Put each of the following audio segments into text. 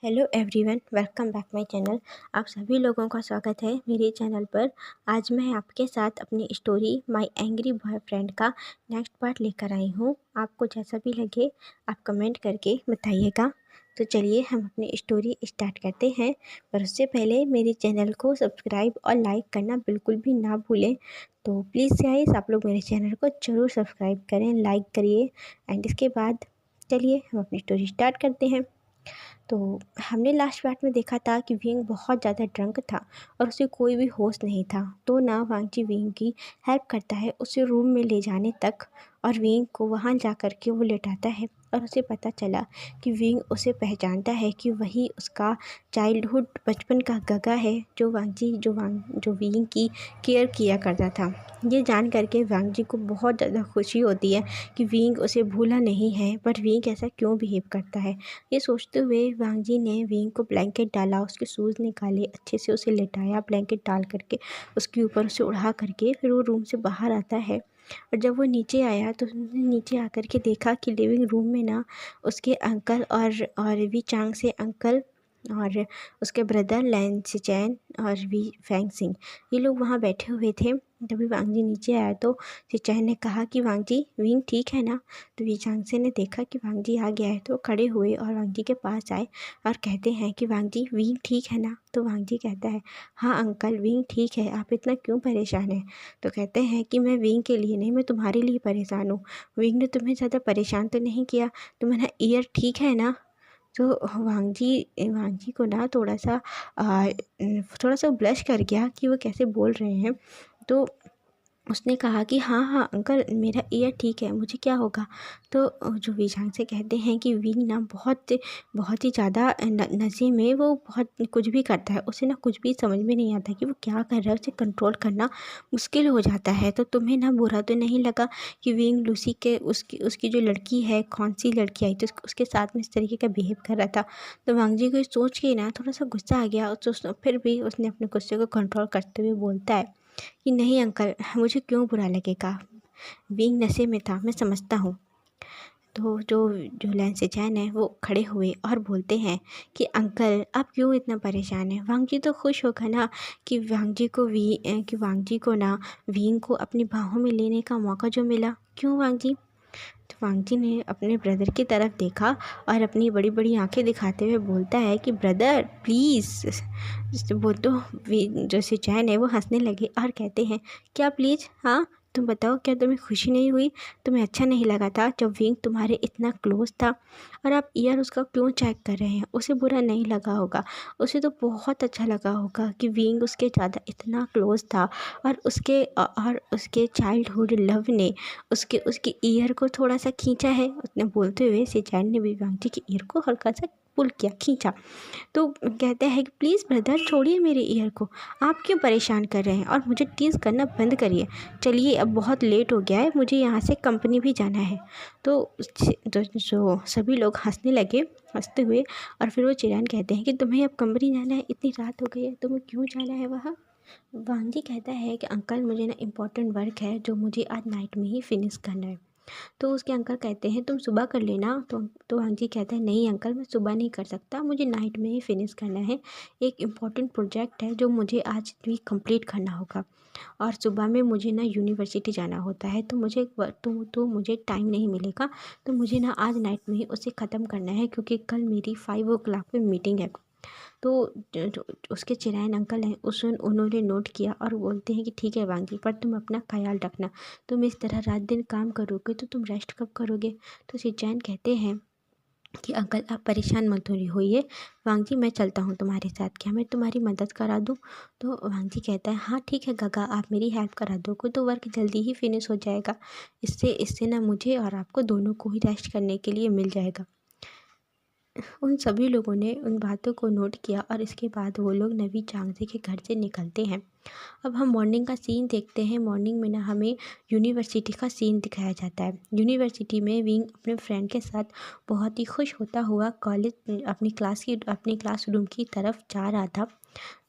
Hello everyone, welcome back my channel. आप सभी लोगों का स्वागत है मेरे चैनल पर। आज मैं आपके साथ अपनी स्टोरी माय एंग्री बॉयफ्रेंड का नेक्स्ट पार्ट लेकर आई हूँ। आपको जैसा भी लगे आप कमेंट करके बताइएगा। तो चलिए हम अपनी स्टोरी स्टार्ट करते हैं, पर उससे पहले मेरे चैनल को सब्सक्राइब और लाइक करना बिल्कुल भी ना भूलें। तो प्लीज़ गाइस, आप लोग मेरे चैनल को ज़रूर सब्सक्राइब करें, लाइक करिए। एंड इसके बाद चलिए हम अपनी स्टोरी स्टार्ट करते हैं। तो हमने लास्ट पार्ट में देखा था कि विंग बहुत ज़्यादा ड्रंक था और उसे कोई भी होश नहीं था। तो ना वांगजी विंग की हेल्प करता है उसे रूम में ले जाने तक, और विंग को वहाँ जा कर के वो लेटाता है और उसे पता चला कि विंग उसे पहचानता है कि वही उसका चाइल्डहुड बचपन का गगा है जो विंग की केयर किया करता था। ये जान करके वांगजी को बहुत ज़्यादा खुशी होती है कि विंग उसे भूला नहीं है, पर विंग ऐसा क्यों बिहेव करता है। ये सोचते हुए वांगजी ने विंग को ब्लैंकेट डाला, उसके शूज़ निकाले, अच्छे से उसे लेटाया ब्लैंकेट डाल करके, उसके ऊपर उसे उड़ा करके फिर वो रूम से बाहर आता है। और जब वो नीचे आया तो उसने नीचे आकर के देखा कि लिविंग रूम में ना उसके अंकल और वी चांग से अंकल और उसके ब्रदर लैन सिचैन और वी फैंग सिंह, ये लोग वहाँ बैठे हुए थे। तभी वांगजी नीचे आया तो सिचैन ने कहा कि वांगजी, विंग ठीक है ना। तो वी चांगसे ने देखा कि वांगजी आ गया है तो वो खड़े हुए और वांगजी के पास आए और कहते हैं कि वांगजी, विंग ठीक है ना। तो वांगजी कहता है, हाँ अंकल, विंग ठीक है, आप इतना क्यों परेशान हैं। तो कहते हैं कि मैं विंग के लिए नहीं, मैं तुम्हारे लिए परेशान हूँ। विंग ने तुम्हें ज़्यादा परेशान तो नहीं किया, तुम्हारा ईयर ठीक है ना। तो वांगजी को ना थोड़ा सा ब्लश कर गया कि वो कैसे बोल रहे हैं। तो उसने कहा कि हाँ हाँ अंकल, मेरा ईयर ठीक है, मुझे क्या होगा। तो जो विशांग से कहते हैं कि विंग ना बहुत ही ज़्यादा नशे में वो बहुत कुछ भी करता है, उसे ना कुछ भी समझ में नहीं आता कि वो क्या कर रहा है, उसे कंट्रोल करना मुश्किल हो जाता है। तो तुम्हें ना बुरा तो नहीं लगा कि विंग लूसी के उसकी उसकी जो लड़की है, कौन सी लड़की आई थी, उसके साथ में इस तरीके का बिहेव कर रहा था। तो वांगजी को ये सोच के ना थोड़ा सा गुस्सा आ गया। फिर भी उसने अपने गुस्से को कंट्रोल करते हुए बोलता है कि नहीं अंकल, मुझे क्यों बुरा लगेगा, विंग नशे में था, मैं समझता हूँ। तो जो लैन सिचैन है वो खड़े हुए और बोलते हैं कि अंकल, आप क्यों इतना परेशान हैं। वांगजी तो खुश होगा ना कि वांगजी को ना विंग को अपनी बाहों में लेने का मौका जो मिला। क्यों वांगजी। तो वांगजी ने अपने ब्रदर की तरफ देखा और अपनी बड़ी बड़ी आंखें दिखाते हुए बोलता है कि ब्रदर प्लीज़। वो तो जो सिचैन है वो हंसने लगे और कहते हैं, क्या प्लीज़, हाँ तुम बताओ, क्या तुम्हें खुशी नहीं हुई, तुम्हें अच्छा नहीं लगा था जब विंग तुम्हारे इतना क्लोज था। और आप ईयर उसका क्यों चेक कर रहे हैं, उसे बुरा नहीं लगा होगा, उसे तो बहुत अच्छा लगा होगा कि विंग उसके ज़्यादा इतना क्लोज था। और उसके चाइल्डहुड लव ने उसके उसकी ईयर को थोड़ा सा खींचा है। उसने बोलते हुए सिचैन ने भी वांगजी की ईयर को हल्का सा पुल किया, खींचा। तो कहते हैं कि प्लीज़ ब्रदर, छोड़िए मेरे ईयर को, आप क्यों परेशान कर रहे हैं और मुझे टीज़ करना बंद करिए। चलिए अब बहुत लेट हो गया है, मुझे यहाँ से कंपनी भी जाना है। तो सभी लोग हंसने लगे, हंसते हुए। और फिर वो चिरान कहते हैं कि तुम्हें अब कंपनी जाना है, इतनी रात हो गई है, तुम्हें क्यों जाना है वहाँ। वांगजी कहता है कि अंकल, मुझे ना इम्पोर्टेंट वर्क है जो मुझे आज नाइट में ही फिनिश करना है। तो उसके अंकल कहते हैं तुम सुबह कर लेना। तो वांगजी कहता है, नहीं अंकल, मैं सुबह नहीं कर सकता, मुझे नाइट में ही फिनिश करना है। एक इम्पॉर्टेंट प्रोजेक्ट है जो मुझे आज भी कंप्लीट करना होगा, और सुबह में मुझे ना यूनिवर्सिटी जाना होता है, तो मुझे टाइम नहीं मिलेगा। तो मुझे ना आज नाइट में ही उसे ख़त्म करना है, क्योंकि कल मेरी 5 o'clock पे मीटिंग है। तो जो उसके चिरायन अंकल हैं उन्होंने नोट किया और बोलते हैं कि ठीक है वांगी, पर तुम अपना ख्याल रखना, तुम इस तरह रात दिन काम करोगे तो तुम रेस्ट कब करोगे। तो सिचैन कहते हैं कि अंकल, आप परेशान मत होइए, वांगजी मैं चलता हूँ तुम्हारे साथ, क्या मैं तुम्हारी मदद करा दूँ। तो वांगजी कहता है, हाँ ठीक है गगा, आप मेरी हेल्प करा दोगे तो वर्क जल्दी ही फिनिश हो जाएगा। इससे इससे ना मुझे और आपको दोनों को ही रेस्ट करने के लिए मिल जाएगा। उन सभी लोगों ने उन बातों को नोट किया और इसके बाद वो लोग नवी चांगजी के घर से निकलते हैं। अब हम मॉर्निंग का सीन देखते हैं। मॉर्निंग में ना हमें यूनिवर्सिटी का सीन दिखाया जाता है। यूनिवर्सिटी में विंग अपने फ्रेंड के साथ बहुत ही खुश होता हुआ अपनी क्लासरूम की तरफ जा रहा था।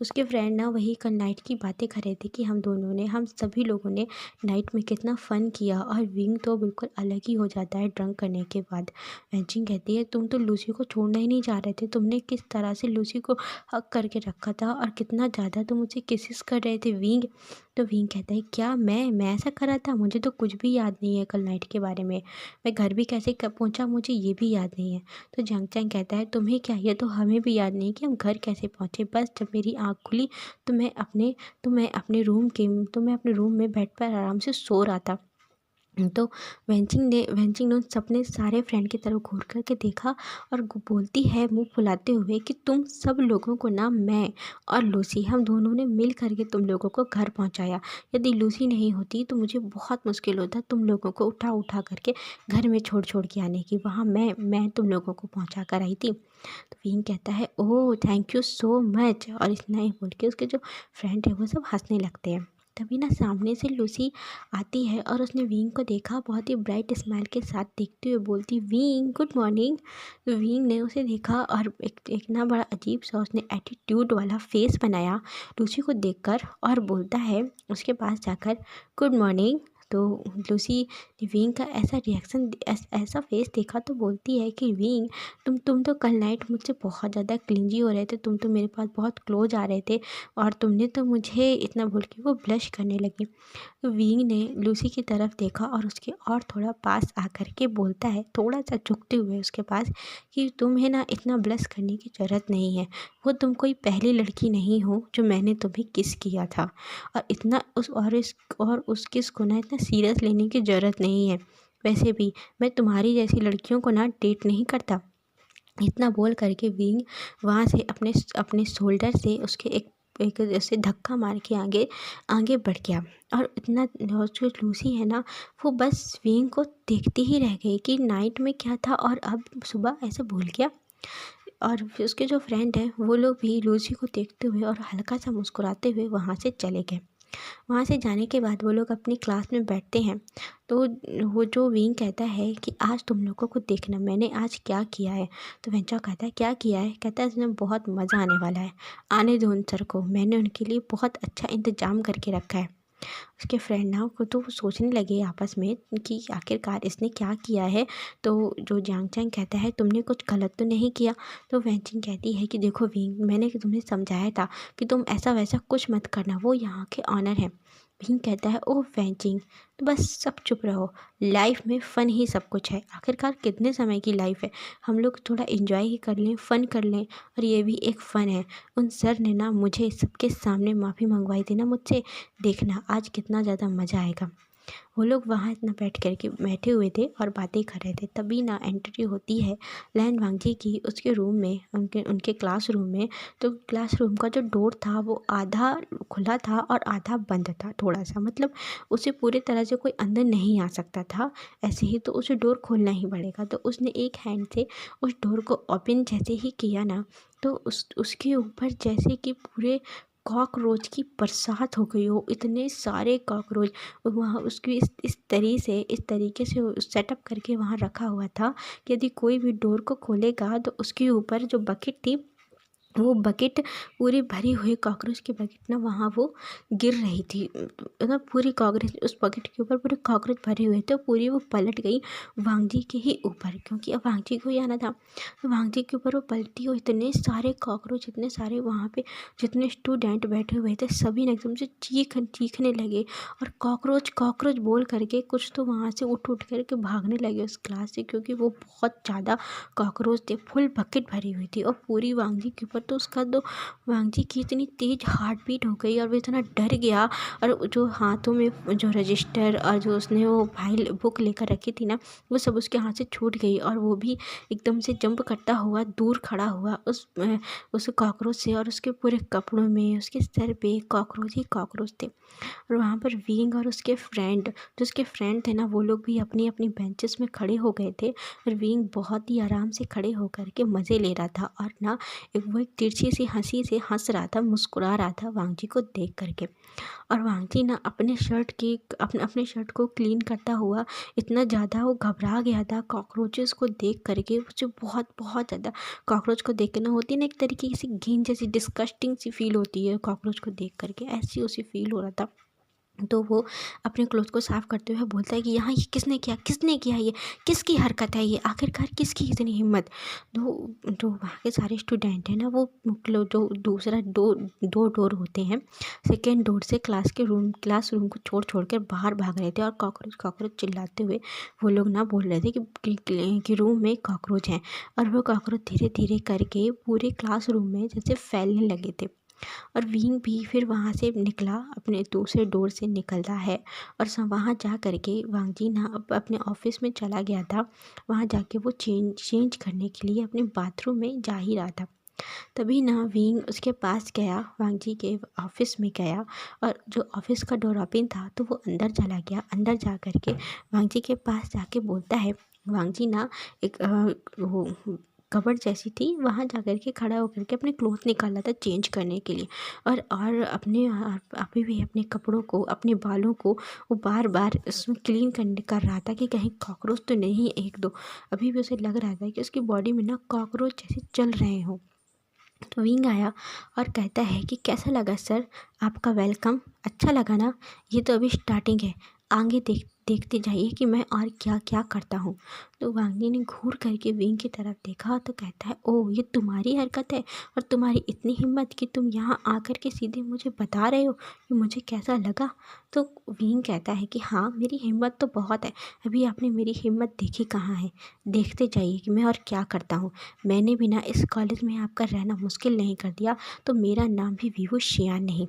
उसके फ्रेंड ना वही कल नाइट की बातें कर रहे थे कि हम सभी लोगों ने नाइट में कितना फ़न किया, और विंग तो बिल्कुल अलग ही हो जाता है ड्रंक करने के बाद। वेंचिंग कहती है, तुम तो लूसी को छोड़ना ही नहीं चाह रहे थे, तुमने किस तरह से लूसी को हक करके रखा था और कितना ज़्यादा तुम मुझे किसेस कर रहे थे विंग। तो विंग कहता है, क्या मैं ऐसा कर रहा था? मुझे तो कुछ भी याद नहीं है कल नाइट के बारे में। मैं घर भी कैसे पहुँचा मुझे ये भी याद नहीं है। तो जंग चैंग कहता है, तुम्हें क्या, ये तो हमें भी याद नहीं कि हम घर कैसे पहुँचे। बस जब मेरी आँख खुली तो मैं अपने रूम में बेड पर आराम से सो रहा था। तो वेंचिंग ने उन सपने सारे फ्रेंड की तरफ घूर कर के देखा और बोलती है मुंह फुलाते हुए कि तुम सब लोगों को ना, मैं और लूसी, हम दोनों ने मिल करके तुम लोगों को घर पहुंचाया। यदि लूसी नहीं होती तो मुझे बहुत मुश्किल होता तुम लोगों को उठा उठा करके घर में छोड़ छोड़ के आने की। वहाँ मैं तुम लोगों को पहुंचा कर आई थी। तो विंग कहता है, oh thank you so much, और इतना ही बोल के उसके जो फ्रेंड है वो सब हंसने लगते हैं। तभी ना सामने से लूसी आती है और उसने विंग को देखा, बहुत ही ब्राइट स्माइल के साथ देखते हुए बोलती, विंग गुड मॉर्निंग। तो विंग ने उसे देखा और एक ना बड़ा अजीब सा उसने एटीट्यूड वाला फेस बनाया लूसी को देखकर, और बोलता है उसके पास जाकर, गुड मॉर्निंग। तो लूसी ने विंग का ऐसा फेस देखा तो बोलती है कि विंग, तुम तो कल नाइट मुझसे बहुत ज़्यादा क्लिंजी हो रहे थे, तुम तो मेरे पास बहुत क्लोज आ रहे थे, और तुमने तो मुझे इतना बोल के वो ब्लश करने लगी। तो विंग ने लूसी की तरफ देखा और उसके और थोड़ा पास आकर के बोलता है, थोड़ा सा झुकते हुए उसके पास, कि तुम्हें ना इतना ब्लश करने की ज़रूरत नहीं है। वो तुम कोई पहली लड़की नहीं हो जो मैंने तुम्हें किस किया था, और इतना उस किस को ना इतना सीरियस लेने की ज़रूरत नहीं है। वैसे भी मैं तुम्हारी जैसी लड़कियों को ना डेट नहीं करता। इतना बोल करके विंग वहाँ से अपने अपने शोल्डर से उसके एक एक जैसे धक्का मार के आगे आगे बढ़ गया। और इतना, और जो लूसी है ना वो बस विंग को देखती ही रह गई कि नाइट में क्या था और अब सुबह ऐसे भूल गया। और फिर उसके जो फ्रेंड हैं वो लोग भी लूसी को देखते हुए और हल्का सा मुस्कुराते हुए वहाँ से चले गए। वहाँ से जाने के बाद वो लोग अपनी क्लास में बैठते हैं। तो वो जो विंग कहता है कि आज तुम लोगों को देखना मैंने आज क्या किया है। तो वेंचा कहता है, क्या किया है? कहता है, इसमें बहुत मज़ा आने वाला है, आने दो उन सर को, मैंने उनके लिए बहुत अच्छा इंतजाम करके रखा है। उसके फ्रेंड ना को तो वो सोचने लगे आपस में कि आखिरकार इसने क्या किया है। तो जो जियांग चैंग कहता है, तुमने कुछ गलत तो नहीं किया। तो वेंचिंग कहती है कि देखो विंग, मैंने तुम्हें समझाया था कि तुम ऐसा वैसा कुछ मत करना, वो यहाँ के ऑनर हैं। विंग कहता है, ओह वेंचिंग, तो बस सब चुप रहो, लाइफ में फ़न ही सब कुछ है, आखिरकार कितने समय की लाइफ है, हम लोग थोड़ा इन्जॉय ही कर लें, फ़न कर लें, और ये भी एक फ़न है। उन सर ने ना मुझे सबके सामने माफ़ी मंगवाई थी ना मुझसे, देखना आज कितना ज़्यादा मज़ा आएगा। वो लोग वहाँ इतना बैठे हुए थे और बातें कर रहे थे। तभी ना एंट्री होती है लैन वांगजी की उसके रूम में, उनके उनके क्लासरूम में। तो क्लासरूम का जो डोर था वो आधा खुला था और आधा बंद था, थोड़ा सा, मतलब उसे पूरी तरह से कोई अंदर नहीं आ सकता था। ऐसे ही तो उसे डोर खोलना ही पड़ेगा। तो उसने एक हैंड से उस डोर को ओपन जैसे ही किया ना, तो उसके ऊपर जैसे कि पूरे कॉकरोच की बरसात हो गई हो, इतने सारे कॉकरोच। वहाँ उसकी इस तरीके से सेटअप करके वहाँ रखा हुआ था कि यदि कोई भी डोर को खोलेगा तो उसके ऊपर जो बकेट थी, वो बकेट पूरी भरी हुई कॉकरोच की बकेट ना वहाँ वो गिर रही थी। मतलब पूरी कॉकरोच उस बकेट के ऊपर पूरे कॉकरोच भरे हुए थे, पूरी वो पलट गई वांगजी के ही ऊपर, क्योंकि अब वांगजी को ही आना था। तो वांगजी के ऊपर वो पलटी और इतने सारे कॉकरोच, इतने सारे वहाँ पे जितने स्टूडेंट बैठे हुए थे सभी ने एकदम से चीखने लगे, और कॉकरोच कॉकरोच बोल करके कुछ तो वहाँ से उठ उठ करके भागने लगे उस क्लास से, क्योंकि वो बहुत ज़्यादा कॉकरोच थे। फुल बकेट भरी हुई थी और पूरी वांगजी के ऊपर। तो उसका तो वांगजी की इतनी तेज़ हार्ट बीट हो गई और वो इतना डर गया, और जो हाथों में जो रजिस्टर और जो उसने वो फाइल बुक लेकर रखी थी ना, वो सब उसके हाथ से छूट गई, और वो भी एकदम से जंप करता हुआ दूर खड़ा हुआ उस कॉकरोच से, और उसके पूरे कपड़ों में उसके सर पे कॉकरोच ही कॉकरोच थे। और वहाँ पर विंग और उसके फ्रेंड थे ना, वो लोग भी अपनी अपनी बेंचेस में खड़े हो गए थे, और विंग बहुत ही आराम से खड़े होकर के मज़े ले रहा था। और ना वो एक तिरछी सी हंसी से हंस रहा था, मुस्कुरा रहा था वांग जी को देख करके। और वांग जी ना अपने शर्ट को क्लीन करता हुआ इतना ज़्यादा वो घबरा गया था कॉकरोचेस को देख करके। उसे बहुत बहुत ज़्यादा कॉकरोच को देख के ना होती है ना एक तरीके की सी घिन जैसी डिस्गस्टिंग सी फील होती है कॉकरोच को देख करके, ऐसी उसे फील हो रहा था। तो वो अपने क्लोथ को साफ़ करते हुए बोलता है कि यहाँ ये किसने किया ये, किसकी हरकत है ये, आखिरकार किसकी इतनी हिम्मत। जो वहाँ के सारे स्टूडेंट हैं ना, वो जो दूसरा दो डोर होते हैं, सेकेंड डोर से क्लास रूम को छोड़ कर बाहर भाग रहे थे। और कॉकरोच चिल्लाते हुए वो लोग ना बोल रहे थे कि रूम में कॉकरोच हैं। और वो कॉकरोच धीरे धीरे करके पूरे क्लास रूम में जैसे फैलने लगे थे। और विंग भी फिर वहाँ से निकला, अपने दूसरे डोर से निकलता है। और वहाँ जा कर के वांग जी ना अपने ऑफिस में चला गया था। वहाँ जाके वो चेंज करने के लिए अपने बाथरूम में जा ही रहा था। तभी ना विंग उसके पास गया, वांग जी के ऑफिस में गया। और जो ऑफिस का डोर ओपन था तो वो अंदर चला गया। अंदर जा कर के वांग जी के पास जाके बोलता है, वांग जी ना एक वो कबर्ड जैसी थी, वहाँ जा कर के खड़ा होकर के अपने क्लोथ निकाला था चेंज करने के लिए। और अपने अभी भी अपने कपड़ों को, अपने बालों को वो बार बार उसमें क्लीन कर रहा था कि कहीं कॉकरोच तो नहीं एक दो। अभी भी उसे लग रहा था कि उसकी बॉडी में ना कॉकरोच जैसे चल रहे हों। तो विंग आया और कहता है कि कैसा लगा सर आपका वेलकम, अच्छा लगा ना? ये तो अभी स्टार्टिंग है, आगे देखते जाइए कि मैं और क्या क्या करता हूँ। तो वांगी ने घूर करके विंग की तरफ देखा तो कहता है, ओह ये तुम्हारी हरकत है और तुम्हारी इतनी हिम्मत कि तुम यहाँ आकर के सीधे मुझे बता रहे हो कि मुझे कैसा लगा। तो विंग कहता है कि हाँ मेरी हिम्मत तो बहुत है, अभी आपने मेरी हिम्मत देखी कहाँ है, देखते जाइए कि मैं और क्या करता हूँ। मैंने भी ना इस कॉलेज में आपका रहना मुश्किल नहीं कर दिया, तो मेरा नाम भी वीवू शियान नहीं।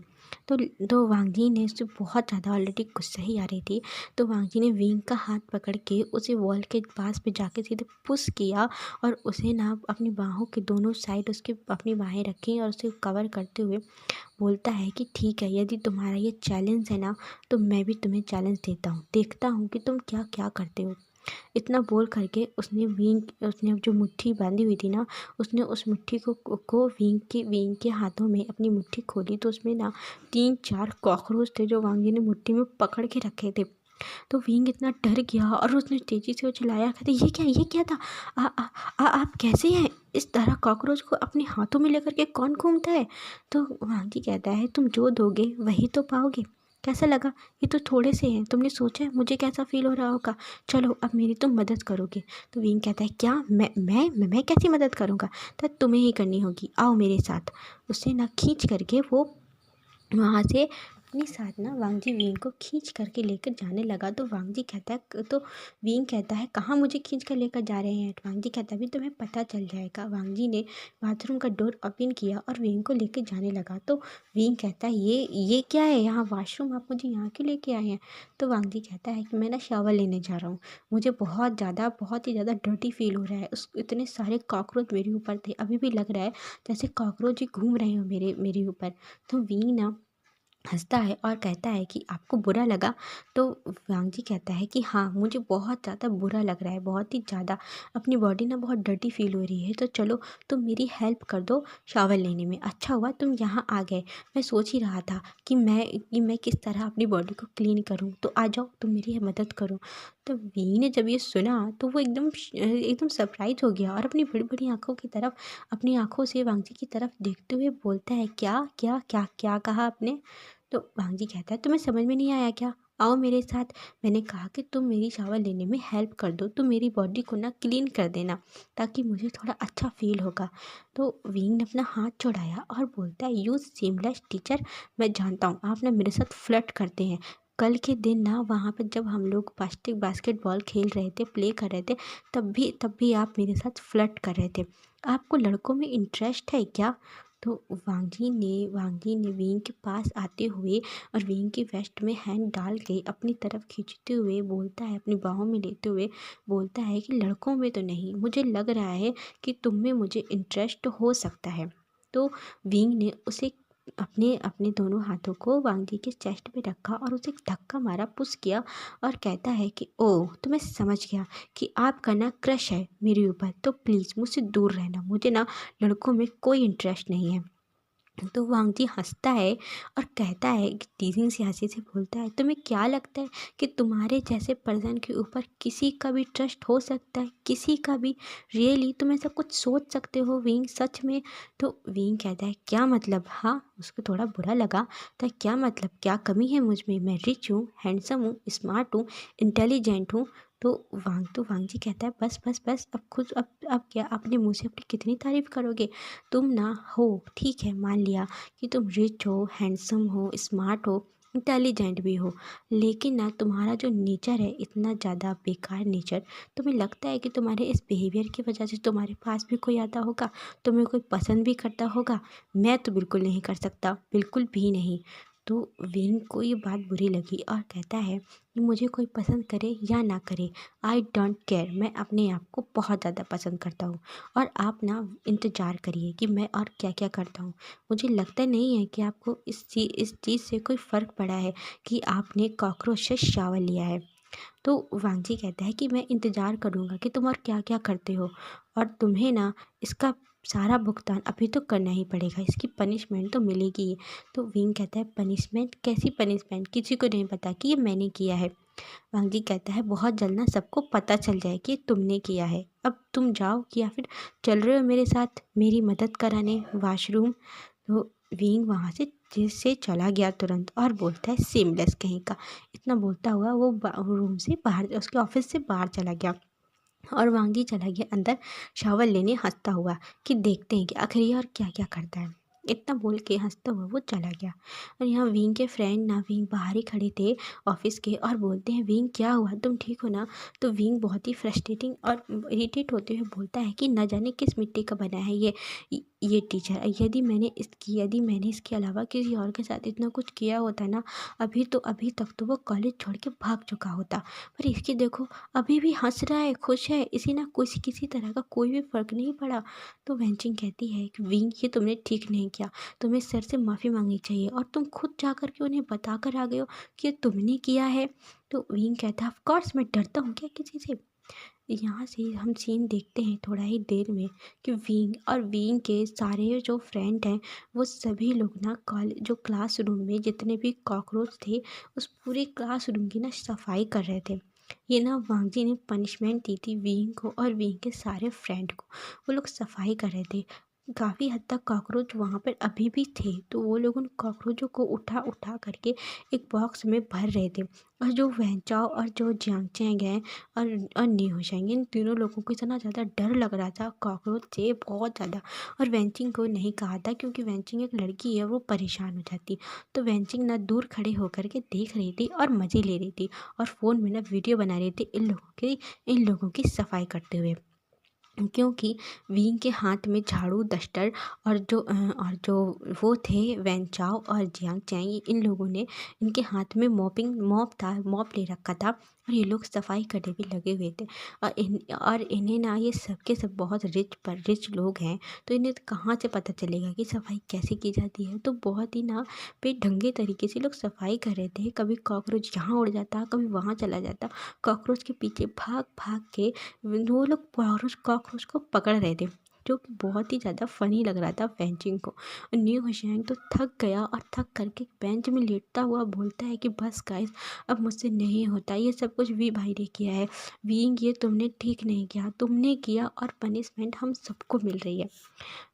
तो वांग जी ने उससे बहुत ज़्यादा ऑलरेडी गुस्सा ही आ रही थी। तो वांग जी ने विंग का हाथ पकड़ के उसे वॉल के पास पे जाके सीधे पुश किया। और उसे ना अपनी बाहों के दोनों साइड उसके अपनी बाहें रखी और उसे कवर करते हुए बोलता है कि ठीक है, यदि तुम्हारा ये चैलेंज है ना, तो मैं भी तुम्हें चैलेंज देता हूँ, देखता हूँ कि तुम क्या क्या करते हो। इतना बोल करके उसने जो मुट्ठी बांधी हुई थी ना, उसने उस मुट्ठी को विंग के हाथों में अपनी मुट्ठी खोली। तो उसमें ना 3-4 कॉकरोच थे जो वांग जी ने मुट्ठी में पकड़ के रखे थे। तो विंग इतना डर गया और उसने तेजी से वो चिल्लाया, कहते ये क्या था? आप कैसे हैं? इस तरह कॉकरोच को अपने हाथों में लेकर के कौन घूमता है? तो वांग जी कहता है, तुम जो दोगे वही तो पाओगे। कैसा लगा? ये तो थोड़े से हैं, तुमने सोचा है मुझे कैसा फील हो रहा होगा? चलो अब मेरी तुम मदद करोगे। तो विंग कहता है, क्या मैं कैसी मदद करूँगा? तो तुम्हें ही करनी होगी, आओ मेरे साथ। उससे ना खींच करके वो वहाँ से अपने साथ ना वांग जी विंग को खींच करके लेकर जाने लगा। तो विंग कहता है, कहाँ मुझे खींच कर लेकर जा रहे हैं? वांग जी कहता है, अभी तुम्हें पता चल जाएगा। वांग जी ने बाथरूम का डोर ओपन किया और विंग को लेकर जाने लगा। तो विंग कहता है, ये क्या है यहाँ वॉशरूम, आप मुझे यहाँ क्यों लेके आए हैं? तो वांग जी कहता है कि मैं ना शावर लेने जा रहा हूँ, मुझे बहुत ही ज़्यादा डर्टी फील हो रहा है। उस इतने सारे कॉकरोच मेरे ऊपर थे, अभी भी लग रहा है जैसे कॉकरोच ही घूम रहे हो मेरे ऊपर। तो विंग ना हँसता है और कहता है कि आपको बुरा लगा? तो वांग जी कहता है कि हाँ मुझे बहुत ज़्यादा बुरा लग रहा है, बहुत ही ज़्यादा अपनी बॉडी ना बहुत डर्टी फील हो रही है। तो चलो तुम मेरी हेल्प कर दो शावर लेने में, अच्छा हुआ तुम यहाँ आ गए। मैं सोच ही रहा था कि मैं किस तरह अपनी बॉडी को क्लीन करूँ, तो आ जाओ तुम मेरी मदद करो। तो वी ने जब ये सुना तो वो एकदम सरप्राइज हो गया और अपनी बड़ी बड़ी आँखों की तरफ, अपनी आँखों से वांग जी की तरफ देखते हुए बोलता है, क्या क्या क्या क्या कहा आपने? तो वांग जी कहता है, तुम्हें समझ में नहीं आया क्या? आओ मेरे साथ, मैंने कहा कि तुम मेरी शावर लेने में हेल्प कर दो, तुम मेरी बॉडी को ना क्लीन कर देना ताकि मुझे थोड़ा अच्छा फील होगा। तो विंग ने अपना हाथ चढ़ाया और बोलता है, यू सीमलेस टीचर, मैं जानता हूँ आप ना मेरे साथ फ्लर्ट करते हैं। कल के दिन ना वहाँ पर जब हम लोग प्लास्टिक बास्केटबॉल खेल रहे थे, प्ले कर रहे थे, तब भी आप मेरे साथ फ्लर्ट कर रहे थे। आपको लड़कों में इंटरेस्ट है क्या? तो वांग जी ने विंग के पास आते हुए और विंग की वेस्ट में हैंड डाल के अपनी तरफ खींचते हुए बोलता है, अपनी बाहों में लेते हुए बोलता है कि लड़कों में तो नहीं, मुझे लग रहा है कि तुम में मुझे इंटरेस्ट हो सकता है। तो विंग ने उसे अपने अपने दोनों हाथों को वांगजी के चेस्ट पे रखा और उसे एक धक्का मारा, पुश किया और कहता है कि ओह, तो मैं समझ गया कि आपका ना क्रश है मेरे ऊपर, तो प्लीज़ मुझसे दूर रहना, मुझे ना लड़कों में कोई इंटरेस्ट नहीं है। तो वांगजी हंसता है और कहता है कि टीजिंग सी हंसी से बोलता है, तुम्हें क्या लगता है कि तुम्हारे जैसे पर्सन के ऊपर किसी का भी ट्रस्ट हो सकता है, किसी का भी? रियली तुम ऐसा कुछ सोच सकते हो विंग, सच में? तो विंग कहता है क्या मतलब? हाँ, उसको थोड़ा बुरा लगा। तो क्या मतलब, क्या कमी है मुझ में? मैं रिच हूँ, हैंडसम हूँ, स्मार्ट हूँ, इंटेलिजेंट हूँ। तो वांगजी कहता है बस बस बस, अब खुद अब क्या, अपने मुँह से अपनी कितनी तारीफ़ करोगे? तुम ना हो, ठीक है मान लिया कि तुम रिच हो, हैंडसम हो, स्मार्ट हो, इंटेलिजेंट भी हो, लेकिन ना तुम्हारा जो नेचर है इतना ज़्यादा बेकार नेचर। तुम्हें लगता है कि तुम्हारे इस बिहेवियर की वजह से तुम्हारे पास भी कोई आता होगा, तुम्हें कोई पसंद भी करता होगा? मैं तो बिल्कुल नहीं कर सकता, बिल्कुल भी नहीं। तो विन को ये बात बुरी लगी और कहता है कि मुझे कोई पसंद करे या ना करे, आई डोंट केयर, मैं अपने आप को बहुत ज़्यादा पसंद करता हूँ। और आप ना इंतज़ार करिए कि मैं और क्या क्या करता हूँ। मुझे लगता नहीं है कि आपको इस चीज़ से कोई फ़र्क पड़ा है कि आपने कॉकरोच से शावर लिया है। तो वांगजी कहता है कि मैं इंतज़ार करूँगा कि तुम और क्या क्या करते हो, और तुम्हें ना इसका सारा भुगतान अभी तो करना ही पड़ेगा, इसकी पनिशमेंट तो मिलेगी ही। तो विंग कहता है पनिशमेंट? कैसी पनिशमेंट? किसी को नहीं पता कि ये मैंने किया है। वांगजी कहता है बहुत जल्द ना सबको पता चल जाए कि तुमने किया है। अब तुम जाओ कि या फिर चल रहे हो मेरे साथ मेरी मदद कराने वॉशरूम? तो विंग वहाँ से चला गया तुरंत और बोलता है सेमलेस कहीं का। इतना बोलता हुआ वो रूम से बाहर, उसके ऑफिस से बाहर चला गया और वांगी चला गया अंदर शावर लेने, हंसता हुआ कि देखते हैं कि आखिर ये और क्या क्या करता है। इतना बोल के हंसता हुआ वो चला गया। और यहाँ विंग के फ्रेंड ना विंग बाहर ही खड़े थे ऑफिस के, और बोलते हैं विंग क्या हुआ, तुम ठीक हो ना? तो विंग बहुत ही फ्रस्ट्रेटिंग और इरिटेट होते हुए बोलता है कि न जाने किस मिट्टी का बना है ये टीचर। यदि मैंने इसके अलावा किसी और के साथ इतना कुछ किया होता ना, अभी तक तो वो कॉलेज छोड़ के भाग चुका होता। पर इसकी देखो, अभी भी हंस रहा है, खुश है, इसी ना कुछ किसी तरह का कोई भी फ़र्क नहीं पड़ा। तो वेंचिंग कहती है कि विंग ये तुमने ठीक नहीं किया, तुम्हें सर से माफ़ी मांगनी चाहिए, और तुम खुद जा कर के उन्हें बता कर आ गए हो कि ये तुमने किया है। तो विंग कहता है ऑफ कोर्स, मैं डरता हूँ क्या किसी से? यहाँ से हम सीन देखते हैं थोड़ा ही देर में कि विंग के सारे जो फ्रेंड हैं वो सभी लोग ना जो क्लासरूम में जितने भी कॉकरोच थे उस पूरे क्लासरूम की ना सफाई कर रहे थे। ये ना वांगजी ने पनिशमेंट दी थी विंग को और विंग के सारे फ्रेंड को। वो लोग सफाई कर रहे थे। काफ़ी हद तक कॉकरोच वहाँ पर अभी भी थे, तो वो लोग उन कॉकरोचों को उठा उठा करके एक बॉक्स में भर रहे थे। और जो वेंचाओ और जो जियांगचैंग हैं और न्यू शेंग, इन तीनों लोगों को इतना ज़्यादा डर लग रहा था कॉकरोच से, बहुत ज़्यादा। और वेंचिंग को नहीं कहा था क्योंकि वेंचिंग एक लड़की है, वो परेशान हो जाती। तो वेंचिंग ना दूर खड़े होकर के देख रही थी और मज़े ले रही थी और फ़ोन में ना वीडियो बना रही थी इन लोगों की सफाई करते हुए। क्योंकि विंग के हाथ में झाड़ू, डस्टर, और जो वो थे वेंचाओ और जियांग चैंग, इन लोगों ने इनके हाथ में मॉप ले रखा था और ये लोग सफाई करने भी लगे हुए थे। और इन्हें ना ये सब के सब बहुत रिच लोग हैं, तो इन्हें तो कहाँ से पता चलेगा कि सफाई कैसे की जाती है। तो बहुत ही ना बेढंगे तरीके से लोग सफाई कर रहे थे। कभी कॉकरोच यहाँ उड़ जाता, कभी वहाँ चला जाता। कॉकरोच के पीछे भाग भाग के वो लोग कॉकरोच को पकड़ रहे थे, जो कि बहुत ही ज़्यादा फनी लग रहा था वेंचिंग को। और न्यू हुशैंग तो थक गया और थक करके बेंच में लेटता हुआ बोलता है कि बस गाइस, अब मुझसे नहीं होता, ये सब कुछ वी भाई ने किया है। विंग ये तुमने ठीक नहीं किया, तुमने किया और पनिशमेंट हम सबको मिल रही है।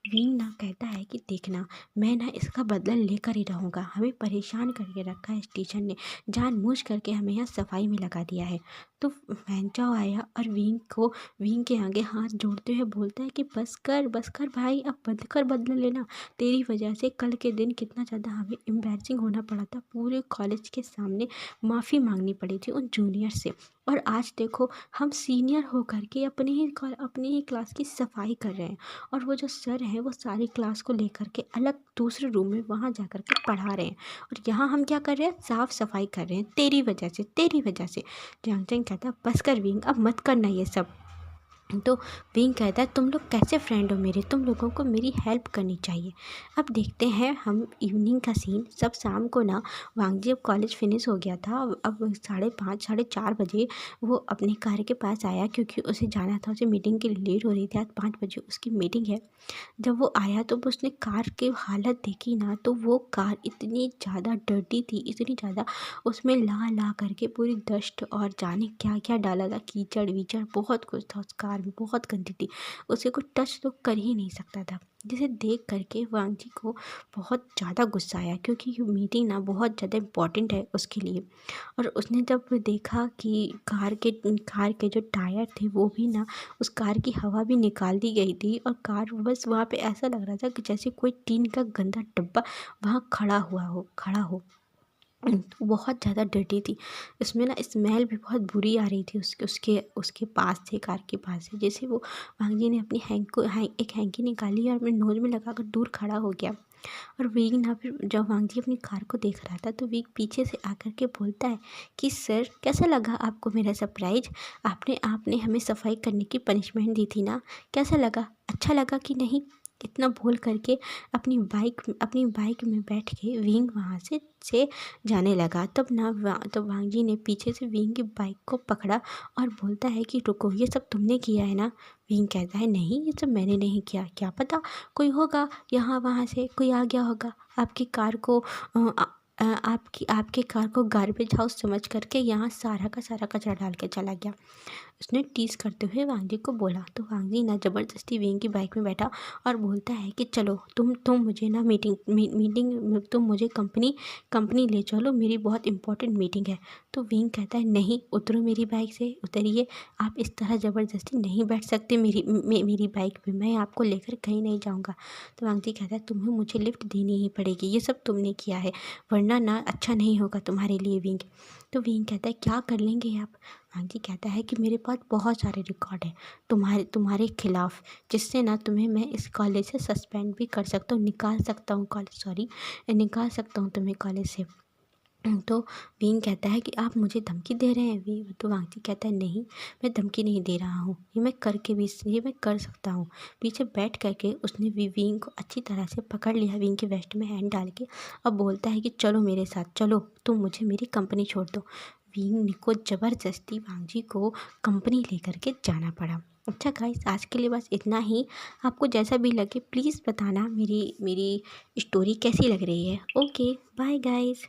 विंग ना कहता है कि देखना, मैं ना इसका बदला लेकर ही रहूँगा। हमें परेशान करके रखा है इस टीचर ने, जानबूझ करके हमें यहाँ सफाई में लगा दिया है। तो वैंचाओ आया और विंग के आगे हाथ जोड़ते हुए बोलता है कि बस कर भाई, अब बदला लेना। तेरी वजह से कल के दिन कितना ज़्यादा हमें एम्बैरसिंग होना पड़ा था, पूरे कॉलेज के सामने माफ़ी मांगनी पड़ी थी उन जूनियर से। और आज देखो, हम सीनियर होकर के अपनी ही क्लास की सफाई कर रहे हैं, और वो जो सर हैं वो सारी क्लास को लेकर के अलग दूसरे रूम में वहाँ जा कर के पढ़ा रहे हैं, और यहाँ हम क्या कर रहे हैं, साफ सफाई कर रहे हैं तेरी वजह से, तेरी वजह से। जियांगचैंग कहता है बस कर विंग, अब मत करना ये सब। तो विंग कहता है तुम लोग कैसे फ्रेंड हो मेरे, तुम लोगों को मेरी हेल्प करनी चाहिए। अब देखते हैं हम इवनिंग का सीन। सब शाम को ना वांगजी अब कॉलेज फिनिश हो गया था। अब 5:30 4:30 वो अपने कार के पास आया क्योंकि उसे जाना था, उसे मीटिंग के लिए लेट हो रही थी। आज 5 उसकी मीटिंग है। जब वो आया तो उसने कार की हालत देखी ना, तो वो कार इतनी ज़्यादा डर्टी थी, इतनी ज़्यादा उसमें ला ला करके पूरी डस्ट और जाने क्या क्या डाला था, कीचड़ वीचड़ बहुत कुछ था उस कार में, बहुत गंदी थी। उसे कुछ टच तो कर ही नहीं सकता था। जिसे देख करके वांगजी को बहुत ज़्यादा गुस्सा आया क्योंकि ये मीटिंग ना बहुत ज़्यादा इम्पोर्टेंट है उसके लिए। और उसने जब देखा कि कार के जो टायर थे वो भी ना, उस कार की हवा भी निकाल दी गई थी और कार बस वहाँ पे ऐसा लग रहा था कि जैसे कोई टीन का गंदा डब्बा वहाँ खड़ा हो। तो बहुत ज़्यादा डर्टी थी। इसमें ना स्मेल भी बहुत बुरी आ रही थी उसके उसके उसके पास से, कार के पास से। जैसे वो वांगजी ने अपनी एक हैंकी निकाली और अपने नोज में लगाकर दूर खड़ा हो गया। और विग ना, फिर जब वांगजी अपनी कार को देख रहा था तो विग पीछे से आकर के बोलता है कि सर कैसा लगा आपको मेरा सरप्राइज? आपने आपने हमें सफाई करने की पनिशमेंट दी थी ना, कैसा लगा, अच्छा लगा कि नहीं? इतना बोल करके अपनी बाइक में बैठ के विंग वहाँ से जाने लगा। तब वांगजी ने पीछे से विंग की बाइक को पकड़ा और बोलता है कि रुको, ये सब तुमने किया है ना? विंग कहता है नहीं, ये सब मैंने नहीं किया। क्या पता कोई होगा यहाँ वहाँ से, कोई आ गया होगा आपकी कार को आपके कार को गार्बेज हाउस समझ करके यहाँ सारा का सारा कचरा डाल के चला गया। उसने टीज करते हुए वांगजी को बोला। तो वांगजी ना ज़बरदस्ती विंग की बाइक में बैठा और बोलता है कि चलो तुम मुझे ना मीटिंग तुम मुझे कंपनी ले चलो, मेरी बहुत इंपॉर्टेंट मीटिंग है। तो विंग कहता है नहीं, उतरो मेरी बाइक से, उतरिए। आप इस तरह ज़बरदस्ती नहीं बैठ सकते मेरी बाइक पे, मैं आपको लेकर कहीं नहीं जाऊँगा। तो वांगजी कहता है तुम्हें मुझे लिफ्ट देनी ही पड़ेगी, ये सब तुमने किया है, वरना ना अच्छा नहीं होगा तुम्हारे लिए विंग। तो विंग कहता है क्या कर लेंगे आप? वांगजी कहता है कि मेरे पास बहुत सारे रिकॉर्ड हैं तुम्हारे खिलाफ, जिससे ना तुम्हें मैं इस कॉलेज से सस्पेंड भी कर सकता हूँ, निकाल सकता हूँ कॉलेज, सॉरी, निकाल सकता हूँ तुम्हें कॉलेज से। तो विंग कहता है कि आप मुझे धमकी दे रहे हैं? वी तो वांगजी कहता है नहीं, मैं धमकी नहीं दे रहा हूँ, ये मैं कर सकता हूँ। पीछे बैठ करके उसने विंग को अच्छी तरह से पकड़ लिया, विंग के वेस्ट में हैंड डाल के। अब बोलता है कि चलो मेरे साथ चलो, तुम मुझे मेरी कंपनी छोड़ दो। विंग को ज़बरदस्ती वांगजी को कंपनी लेकर के जाना पड़ा। अच्छा गाइस, आज के लिए बस इतना ही। आपको जैसा भी लगे प्लीज़ बताना मेरी मेरी स्टोरी कैसी लग रही है। Okay bye guys.